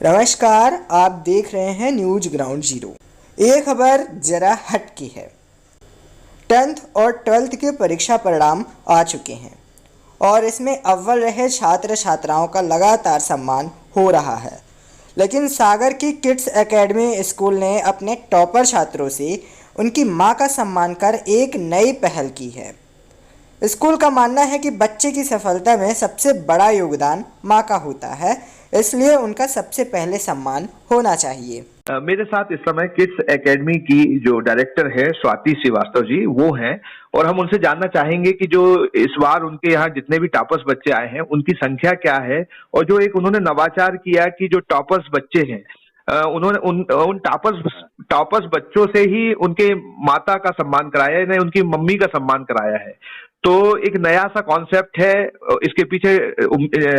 नमस्कार, आप देख रहे हैं न्यूज ग्राउंड जीरो। ये खबर जरा हट की है। 10th और 12th के परीक्षा परिणाम आ चुके हैं और इसमें अव्वल रहे छात्र छात्राओं का लगातार सम्मान हो रहा है। लेकिन सागर की किड्स एकेडमी स्कूल ने अपने टॉपर छात्रों से उनकी मां का सम्मान कर एक नई पहल की है। स्कूल का मानना है कि बच्चे की सफलता में सबसे बड़ा योगदान माँ का होता है, इसलिए उनका सबसे पहले सम्मान होना चाहिए। मेरे साथ इस समय किड्स एकेडमी की जो डायरेक्टर है स्वाति श्रीवास्तव जी वो हैं और हम उनसे जानना चाहेंगे कि जो इस बार उनके यहाँ जितने भी टॉपर्स बच्चे आए हैं उनकी संख्या क्या है और जो एक उन्होंने नवाचार किया कि जो टॉपर्स बच्चे हैं उन्होंने उन टॉपर्स बच्चों से ही उनके माता का सम्मान कराया है, नहीं उनकी मम्मी का सम्मान कराया है। तो एक नया सा कॉन्सेप्ट है, इसके पीछे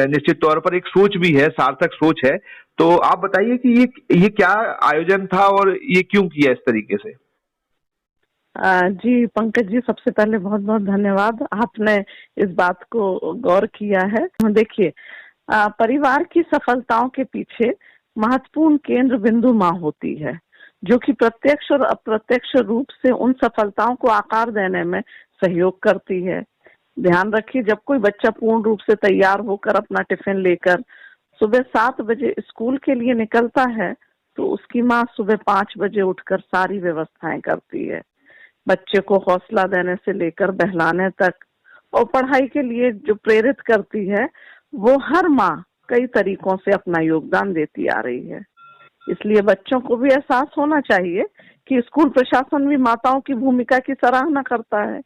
निश्चित तौर पर एक सोच भी है, सार्थक सोच है। तो आप बताइए कि ये क्या आयोजन था और ये क्यों किया इस तरीके से? जी पंकज जी, सबसे पहले बहुत बहुत धन्यवाद, आपने इस बात को गौर किया है। देखिए, परिवार की सफलताओं के पीछे महत्वपूर्ण केंद्र बिंदु माँ होती है, जो कि प्रत्यक्ष और अप्रत्यक्ष रूप से उन सफलताओं को आकार देने में सहयोग करती है। ध्यान रखिए, जब कोई बच्चा पूर्ण रूप से तैयार होकर अपना टिफिन लेकर सुबह 7 बजे स्कूल के लिए निकलता है, तो उसकी माँ सुबह 5 बजे उठकर सारी व्यवस्थाएं करती है। बच्चे को हौसला देने से लेकर बहलाने तक और पढ़ाई के लिए जो प्रेरित करती है, वो हर माँ कई तरीकों से अपना योगदान देती आ रही है। इसलिए बच्चों को भी एहसास होना चाहिए कि स्कूल प्रशासन भी माताओं की भूमिका की सराहना करता है।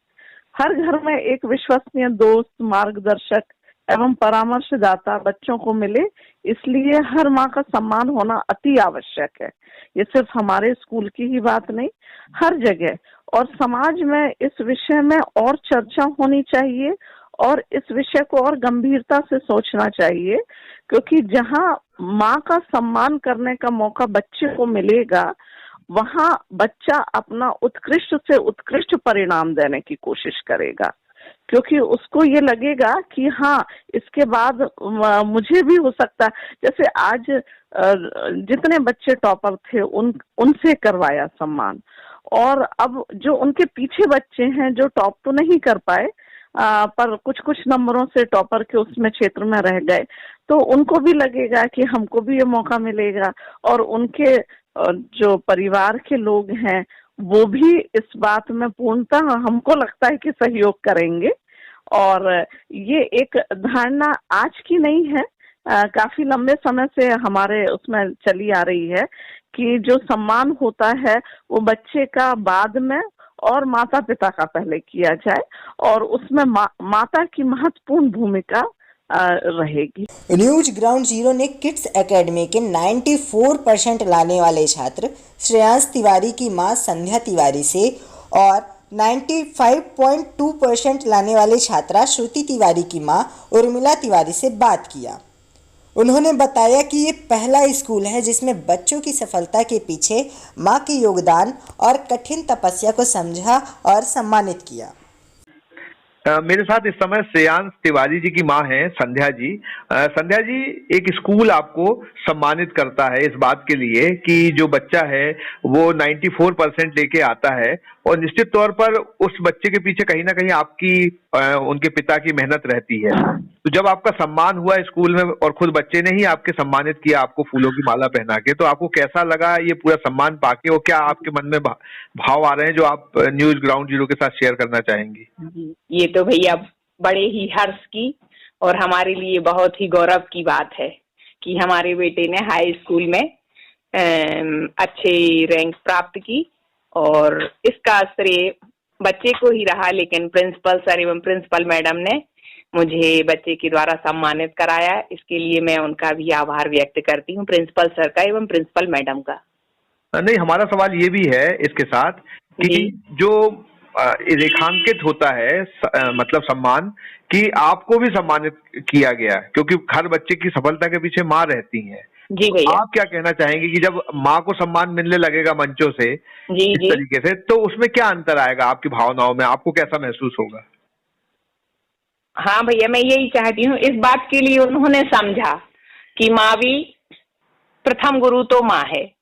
हर घर में एक विश्वसनीय दोस्त, मार्गदर्शक एवं परामर्शदाता बच्चों को मिले, इसलिए हर माँ का सम्मान होना अति आवश्यक है। ये सिर्फ हमारे स्कूल की ही बात नहीं, हर जगह और समाज में इस विषय में और चर्चा होनी चाहिए और इस विषय को और गंभीरता से सोचना चाहिए, क्योंकि जहाँ माँ का सम्मान करने का मौका बच्चे को मिलेगा, वहाँ बच्चा अपना उत्कृष्ट से उत्कृष्ट परिणाम देने की कोशिश करेगा, क्योंकि उसको ये लगेगा कि हाँ, इसके बाद मुझे भी हो सकता है। जैसे आज जितने बच्चे टॉपर थे उनसे करवाया सम्मान, और अब जो उनके पीछे बच्चे हैं जो टॉप तो नहीं कर पाए, पर कुछ कुछ नंबरों से टॉपर के उसमें क्षेत्र में रह गए, तो उनको भी लगेगा कि हमको भी ये मौका मिलेगा, और उनके जो परिवार के लोग हैं वो भी इस बात में पूर्णतः हमको लगता है कि सहयोग करेंगे। और ये एक धारणा आज की नहीं है, काफी लंबे समय से हमारे उसमें चली आ रही है कि जो सम्मान होता है वो बच्चे का बाद में और माता पिता का पहले किया जाए, और उसमें माता की महत्वपूर्ण भूमिका रहेगी। न्यूज ग्राउंड जीरो ने किड्स एकेडमी के 94% लाने वाले छात्र श्रेयांश तिवारी की मां संध्या तिवारी से और 95.2% लाने वाले छात्रा श्रुति तिवारी की मां उर्मिला तिवारी से बात किया। उन्होंने बताया कि ये पहला स्कूल है जिसमें बच्चों की सफलता के पीछे मां के योगदान और कठिन तपस्या को समझा और सम्मानित किया। मेरे साथ इस समय श्रेयांश तिवारी जी की मां हैं संध्या जी। संध्या जी, एक स्कूल आपको सम्मानित करता है इस बात के लिए कि जो बच्चा है वो 94% लेके आता है, और निश्चित तौर पर उस बच्चे के पीछे कहीं ना कहीं आपकी उनके पिता की मेहनत रहती है। तो जब आपका सम्मान हुआ स्कूल में और खुद बच्चे ने ही आपके सम्मानित किया, आपको फूलों की माला पहना के, तो आपको कैसा लगा ये पूरा सम्मान पाके, और क्या आपके मन में भाव आ रहे हैं जो आप न्यूज ग्राउंड जीरो के साथ शेयर करना चाहेंगी? ये तो भैया बड़े ही हर्ष की और हमारे लिए बहुत ही गौरव की बात है कि हमारे बेटे ने हाई स्कूल में अच्छे रैंक प्राप्त की, और इसका श्रेय बच्चे को ही रहा, लेकिन प्रिंसिपल सर एवं प्रिंसिपल मैडम ने मुझे बच्चे के द्वारा सम्मानित कराया। इसके लिए मैं उनका भी आभार व्यक्त करती हूँ, प्रिंसिपल सर का एवं प्रिंसिपल मैडम का। नहीं, हमारा सवाल ये भी है इसके साथ कि जो रेखांकित होता है मतलब सम्मान, कि आपको भी सम्मानित किया गया, क्योंकि हर बच्चे की सफलता के पीछे माँ रहती है। जी भैया, आप क्या कहना चाहेंगे कि जब माँ को सम्मान मिलने लगेगा मंचों से इस तरीके से, तो उसमें क्या अंतर आएगा आपकी भावनाओं में, आपको कैसा महसूस होगा? हाँ भैया, मैं यही चाहती हूँ, इस बात के लिए उन्होंने समझा कि माँ भी प्रथम गुरु तो माँ है,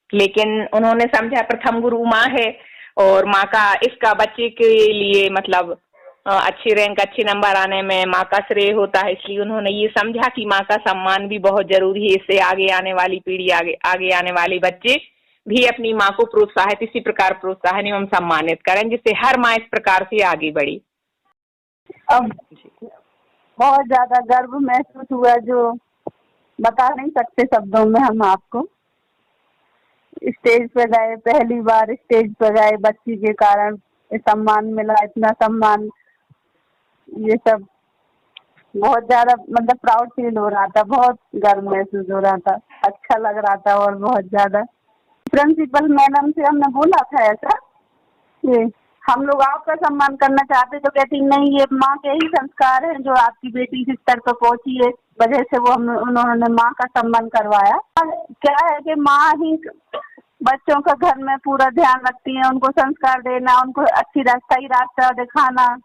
लेकिन उन्होंने समझा प्रथम गुरु माँ है और माँ का इसका बच्चे के लिए मतलब अच्छी रैंक अच्छे नंबर आने में माँ का श्रेय होता है, इसलिए उन्होंने ये समझा कि माँ का सम्मान भी बहुत जरूरी है। इससे आगे आने वाली पीढ़ी, आगे आने वाले बच्चे भी अपनी माँ को प्रोत्साहित इसी प्रकार प्रोत्साहन एवं सम्मानित करें, जिससे हर माँ इस प्रकार से आगे बढ़ी। अब बहुत ज्यादा गर्व महसूस हुआ जो बता नहीं सकते शब्दों में हम आपको। स्टेज पे गए, पहली बार स्टेज पे गए, बच्ची के कारण सम्मान मिला, इतना सम्मान, ये सब बहुत ज्यादा मतलब प्राउड फील हो रहा था, बहुत गर्व महसूस हो रहा था, अच्छा लग रहा था और बहुत ज्यादा। प्रिंसिपल मैडम से हमने बोला था ऐसा कि हम लोग आपका सम्मान करना चाहते, तो कहती नहीं, ये माँ के ही संस्कार हैं जो आपकी बेटी इस स्तर पर पहुंची है, वजह से वो उन्होंने माँ का सम्मान करवाया। क्या है कि माँ ही बच्चों का घर में पूरा ध्यान रखती है, उनको संस्कार देना, उनको अच्छी सही रास्ता दिखाना,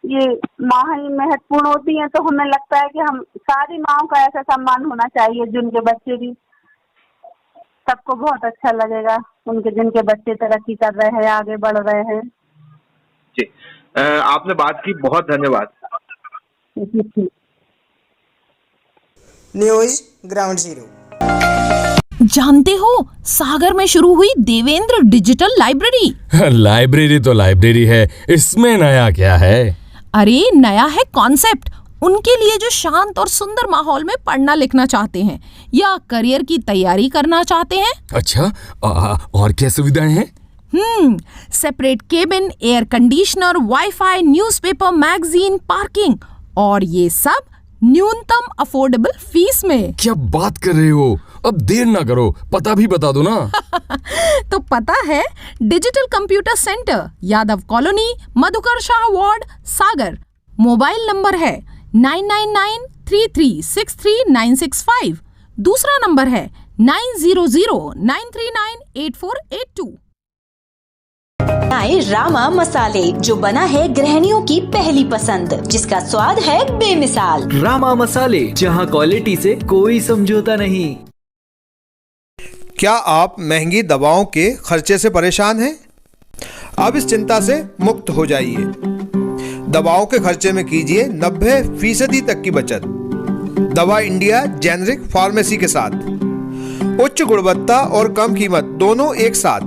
ये माँ ही महत्वपूर्ण होती है। तो हमें लगता है कि हम सारी माँओं का ऐसा सम्मान होना चाहिए जिनके बच्चे भी, सबको बहुत अच्छा लगेगा जिनके बच्चे तरक्की कर रहे हैं, आगे बढ़ रहे हैं। जी, आपने बात की, बहुत धन्यवाद। News ground zero. जानते हो, सागर में शुरू हुई देवेंद्र डिजिटल लाइब्रेरी। लाइब्रेरी तो लाइब्रेरी है, इसमें नया क्या है? अरे नया है कॉन्सेप्ट। उनके लिए जो शांत और सुंदर माहौल में पढ़ना लिखना चाहते हैं या करियर की तैयारी करना चाहते हैं। अच्छा, और क्या सुविधाएं हैं? Separate cabin, air conditioner, wifi, newspaper, magazine, parking, और ये सब न्यूनतम अफोर्डेबल फीस में। क्या बात कर रहे हो? अब देर ना करो, पता भी बता दो ना। तो पता है, digital computer centre, Yadav colony, Madhukar Shah ward, Sagar. Mobile number है 9993363965। दूसरा नंबर है 9009398482। नए रामा मसाले, जो बना है गृहिणियों की पहली पसंद, जिसका स्वाद है बेमिसाल। रामा मसाले, जहां क्वालिटी से कोई समझौता नहीं। क्या आप महंगी दवाओं के खर्चे से परेशान हैं? अब इस चिंता से मुक्त हो जाइए। दवाओं के खर्चे में कीजिए 90% तक की बचत। दवा इंडिया जेनेरिक फार्मेसी के साथ उच्च गुणवत्ता और कम कीमत दोनों एक साथ।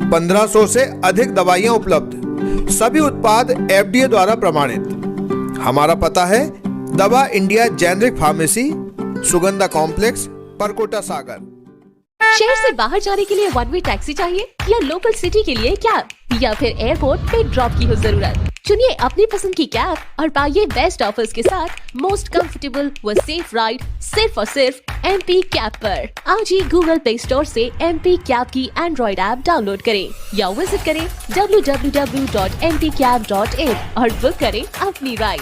1500 से अधिक दवाइयां उपलब्ध, सभी उत्पाद FDA द्वारा प्रमाणित। हमारा पता है Dawa India generic pharmacy, Sugandha complex, Parkota, Sagar. शहर से बाहर जाने के लिए वन वे टैक्सी चाहिए या लोकल सिटी के लिए कैब, या फिर एयरपोर्ट पे ड्रॉप की हो जरूरत? चुनिए अपनी पसंद की कैब और पाइए बेस्ट ऑफर्स के साथ मोस्ट कंफर्टेबल व सेफ राइड सिर्फ और सिर्फ MP कैब पर। आज ही गूगल प्ले स्टोर से MP कैब की एंड्रॉइड ऐप डाउनलोड करें या विजिट करें www.mpcab.in और बुक करें अपनी राइड।